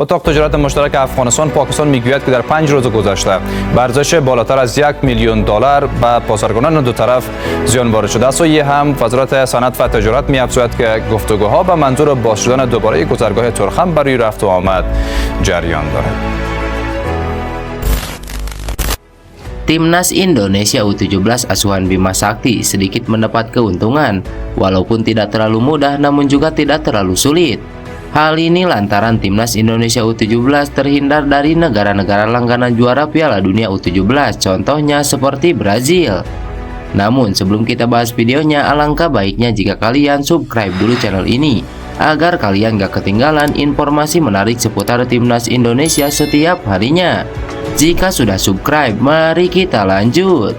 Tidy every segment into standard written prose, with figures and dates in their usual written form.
اتاق تجارت مشترک افغانستان پاکستان میگوید که در 5 روز گذشته به ارزش بالاتر از $1,000,000 به بازرگانان دو طرف زیان وارد شده است و این هم وزارت صنعت و تجارت می‌افزاید که گفتگوها به منظور باز شدن دوباره گذرگاه تورخم برای رفت و آمد جریان دارد. Timnas Indonesia U17 asuhan Bima Sakti sedikit mendapat keuntungan, walaupun tidak terlalu mudah namun juga tidak terlalu sulit. Hal ini lantaran Timnas Indonesia U17 terhindar dari negara-negara langganan juara Piala Dunia U17, contohnya seperti Brazil. Namun sebelum kita bahas videonya, alangkah baiknya jika kalian subscribe dulu channel ini, agar kalian gak ketinggalan informasi menarik seputar Timnas Indonesia setiap harinya. Jika sudah subscribe, mari kita lanjut.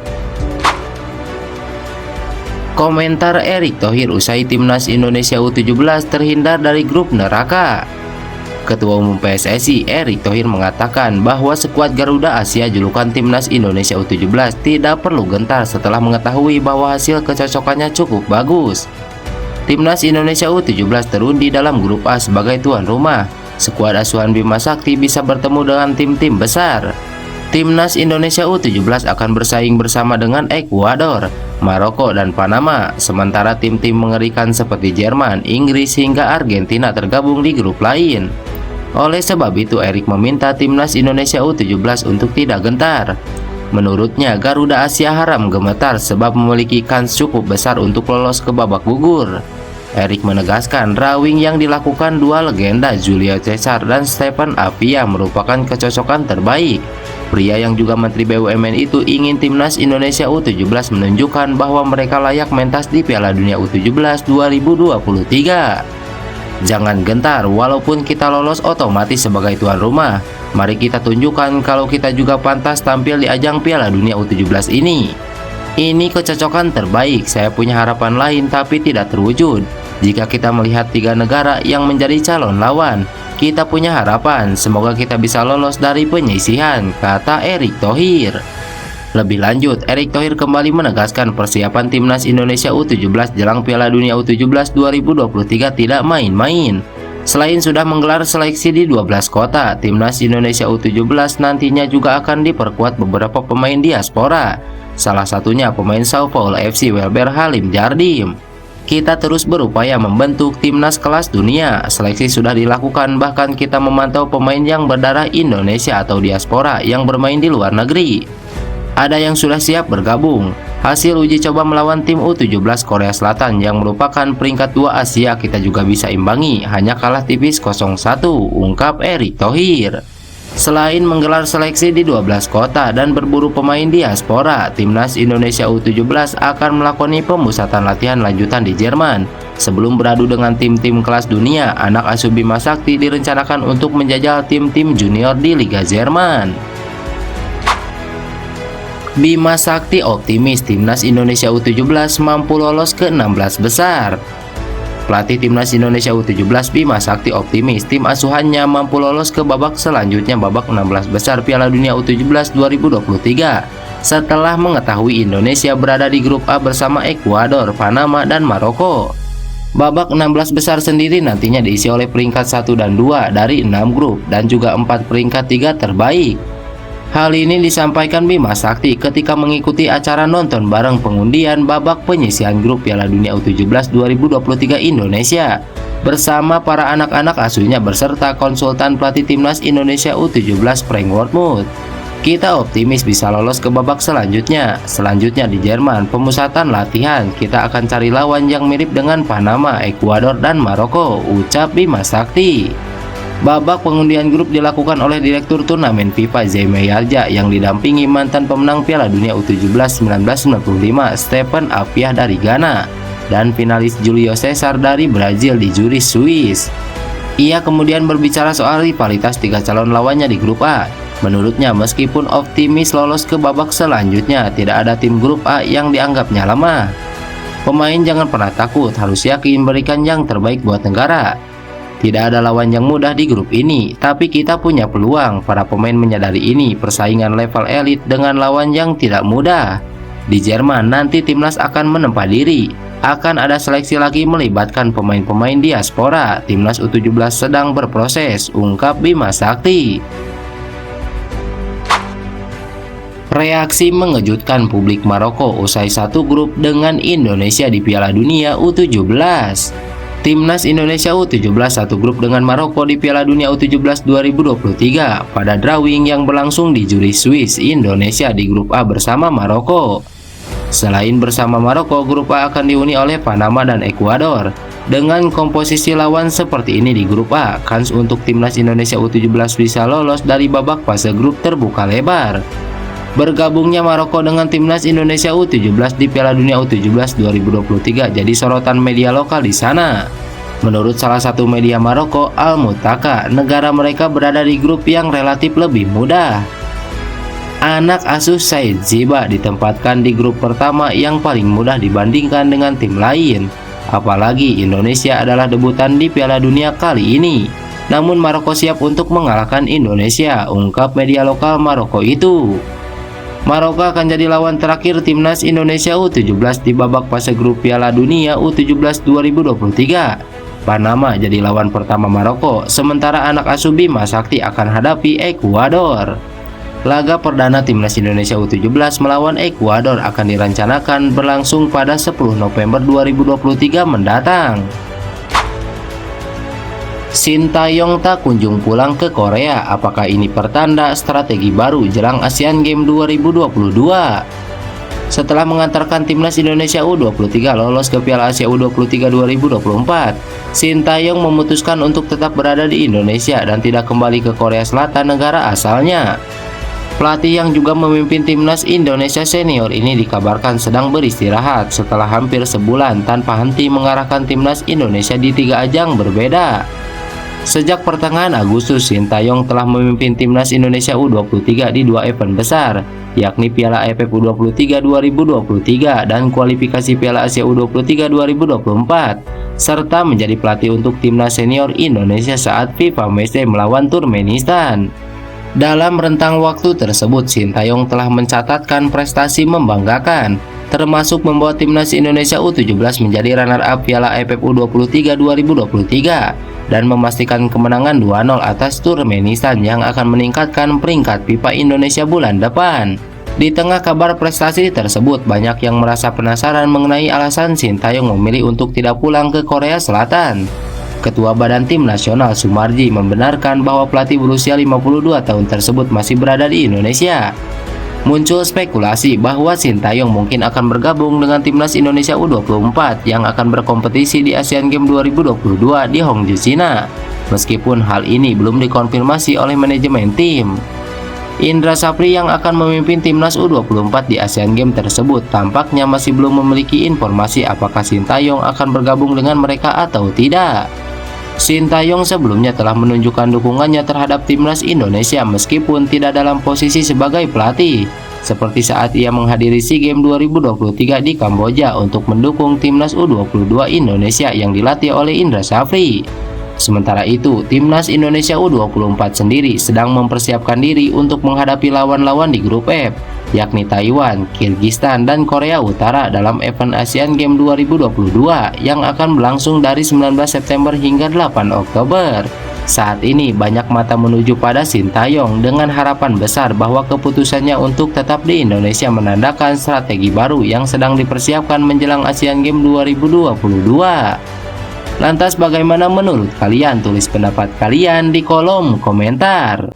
Komentar Erick Thohir usai Timnas Indonesia U17 terhindar dari grup neraka. Ketua Umum PSSI Erick Thohir mengatakan bahwa skuad Garuda Asia julukan Timnas Indonesia U17 tidak perlu gentar setelah mengetahui bahwa hasil kecocokannya cukup bagus. Timnas Indonesia U17 terundi dalam grup A sebagai tuan rumah. Skuad asuhan Bima Sakti bisa bertemu dengan tim-tim besar. Timnas Indonesia U17 akan bersaing bersama dengan Ekuador, Maroko, dan Panama, sementara tim-tim mengerikan seperti Jerman, Inggris, hingga Argentina tergabung di grup lain. Oleh sebab itu, Erick meminta Timnas Indonesia U17 untuk tidak gentar. Menurutnya, Garuda Asia haram gemetar sebab memiliki kans cukup besar untuk lolos ke babak gugur. Erick menegaskan drawing yang dilakukan dua legenda Julio Cesar dan Stephen Apia merupakan kecocokan terbaik. Pria yang juga Menteri BUMN itu ingin Timnas Indonesia U17 menunjukkan bahwa mereka layak mentas di Piala Dunia U17 2023. Jangan gentar, walaupun kita lolos otomatis sebagai tuan rumah. Mari kita tunjukkan kalau kita juga pantas tampil di ajang Piala Dunia U17 ini. Ini kecocokan terbaik, saya punya harapan lain tapi tidak terwujud. Jika kita melihat 3 negara yang menjadi calon lawan, kita punya harapan, semoga kita bisa lolos dari penyisihan, kata Erick Thohir. Lebih lanjut, Erick Thohir kembali menegaskan persiapan Timnas Indonesia U17 jelang Piala Dunia U17 2023 tidak main-main. Selain sudah menggelar seleksi di 12 kota, Timnas Indonesia U17 nantinya juga akan diperkuat beberapa pemain diaspora. Salah satunya pemain Sao Paulo FC Welber Halim Jardim. Kita terus berupaya membentuk timnas kelas dunia. Seleksi sudah dilakukan, bahkan kita memantau pemain yang berdarah Indonesia atau diaspora yang bermain di luar negeri. Ada yang sudah siap bergabung. Hasil uji coba melawan tim U17 Korea Selatan yang merupakan peringkat 2 Asia kita juga bisa imbangi, hanya kalah tipis 0-1, ungkap Erick Thohir. Selain menggelar seleksi di 12 kota dan berburu pemain diaspora, Timnas Indonesia U17 akan melakoni pemusatan latihan lanjutan di Jerman. Sebelum beradu dengan tim-tim kelas dunia, anak asuh Bima Sakti direncanakan untuk menjajal tim-tim junior di Liga Jerman. Bima Sakti optimis Timnas Indonesia U17 mampu lolos ke 16 besar. Pelatih Timnas Indonesia U17 Bima Sakti optimis tim asuhannya mampu lolos ke babak selanjutnya, babak 16 besar Piala Dunia U17 2023 setelah mengetahui Indonesia berada di grup A bersama Ekuador, Panama, dan Maroko. Babak 16 besar sendiri nantinya diisi oleh peringkat 1 dan 2 dari 6 grup dan juga 4 peringkat 3 terbaik. Hal ini disampaikan Bima Sakti ketika mengikuti acara nonton bareng pengundian babak penyisihan grup Piala Dunia U17 2023 Indonesia bersama para anak-anak asuhnya beserta konsultan pelatih Timnas Indonesia U17 Frank Wormuth. Kita optimis bisa lolos ke babak selanjutnya. Selanjutnya di Jerman, pemusatan latihan. Kita akan cari lawan yang mirip dengan Panama, Ekuador, dan Maroko, ucap Bima Sakti. Babak pengundian grup dilakukan oleh Direktur Turnamen FIFA Jaime Yarja yang didampingi mantan pemenang Piala Dunia U17 1995 Stephen Apia dari Ghana dan finalis Julio Cesar dari Brazil di Zurich, Swiss. Ia kemudian berbicara soal rivalitas 3 calon lawannya di grup A. Menurutnya, meskipun optimis lolos ke babak selanjutnya, tidak ada tim grup A yang dianggapnya lemah. Pemain jangan pernah takut, harus yakin berikan yang terbaik buat negara. Tidak ada lawan yang mudah di grup ini, tapi kita punya peluang. Para pemain menyadari ini, persaingan level elit dengan lawan yang tidak mudah. Di Jerman nanti timnas akan menempa diri. akan ada seleksi lagi melibatkan pemain-pemain diaspora. Timnas U17 sedang berproses, ungkap Bima Sakti. Reaksi mengejutkan publik Maroko usai satu grup dengan Indonesia di Piala Dunia U17. Timnas Indonesia U17 satu grup dengan Maroko di Piala Dunia U17 2023 pada drawing yang berlangsung di Zurich, Swiss. Indonesia di grup A bersama Maroko. Selain bersama Maroko, grup A akan dihuni oleh Panama dan Ekuador. Dengan komposisi lawan seperti ini di grup A, kans untuk Timnas Indonesia U17 bisa lolos dari babak fase grup terbuka lebar. Bergabungnya Maroko dengan Timnas Indonesia U17 di Piala Dunia U17 2023 jadi sorotan media lokal di sana. Menurut salah satu media Maroko, Al-Mutaka, negara mereka berada di grup yang relatif lebih mudah. Anak asuh Said Ziba ditempatkan di grup pertama yang paling mudah dibandingkan dengan tim lain. Apalagi Indonesia adalah debutan di Piala Dunia kali ini. Namun Maroko siap untuk mengalahkan Indonesia, ungkap media lokal Maroko itu. Maroko akan jadi lawan terakhir Timnas Indonesia U17 di babak fase grup Piala Dunia U17 2023. Panama jadi lawan pertama Maroko, sementara anak asuh Bima Sakti akan hadapi Ekuador. Laga perdana Timnas Indonesia U17 melawan Ekuador akan direncanakan berlangsung pada 10 November 2023 mendatang. Sintayong tak kunjung pulang ke Korea. Apakah ini pertanda strategi baru jelang Asian Games 2022? Setelah mengantarkan Timnas Indonesia U23 lolos ke Piala Asia U23 2024, Sintayong memutuskan untuk tetap berada di Indonesia dan tidak kembali ke Korea Selatan, negara asalnya. Pelatih yang juga memimpin Timnas Indonesia senior ini dikabarkan sedang beristirahat setelah hampir sebulan tanpa henti mengarahkan Timnas Indonesia di 3 ajang berbeda. Sejak pertengahan Agustus, Sintayong telah memimpin Timnas Indonesia U23 di 2 event besar, yakni Piala AFF U23 2023 dan kualifikasi Piala Asia U23 2024, serta menjadi pelatih untuk Timnas senior Indonesia saat FIFA Matchday melawan Turkmenistan. Dalam rentang waktu tersebut, Sintayong telah mencatatkan prestasi membanggakan, termasuk membawa Timnas Indonesia U17 menjadi runner-up Piala AFF U23 2023 dan memastikan kemenangan 2-0 atas Turkmenistan yang akan meningkatkan peringkat FIFA Indonesia bulan depan. Di tengah kabar prestasi tersebut, banyak yang merasa penasaran mengenai alasan Sintayong memilih untuk tidak pulang ke Korea Selatan. Ketua Badan Tim Nasional Sumarji membenarkan bahwa pelatih berusia 52 tahun tersebut masih berada di Indonesia. Muncul spekulasi bahwa Sintayong mungkin akan bergabung dengan Timnas Indonesia U24 yang akan berkompetisi di Asian Games 2022 di Hangzhou, China. Meskipun hal ini belum dikonfirmasi oleh manajemen tim. Indra Sapri yang akan memimpin Timnas U24 di Asian Games tersebut tampaknya masih belum memiliki informasi apakah Sintayong akan bergabung dengan mereka atau tidak. Sintayong sebelumnya telah menunjukkan dukungannya terhadap Timnas Indonesia meskipun tidak dalam posisi sebagai pelatih, seperti saat ia menghadiri SEA Games 2023 di Kamboja untuk mendukung Timnas U22 Indonesia yang dilatih oleh Indra Sapri. Sementara itu, Timnas Indonesia U24 sendiri sedang mempersiapkan diri untuk menghadapi lawan-lawan di grup F, yakni Taiwan, Kirgistan, dan Korea Utara dalam event Asian Games 2022 yang akan berlangsung dari 19 September hingga 8 Oktober. Saat ini banyak mata menuju pada Sintayong dengan harapan besar bahwa keputusannya untuk tetap di Indonesia menandakan strategi baru yang sedang dipersiapkan menjelang Asian Games 2022. Lantas bagaimana menurut kalian? Tulis pendapat kalian di kolom komentar.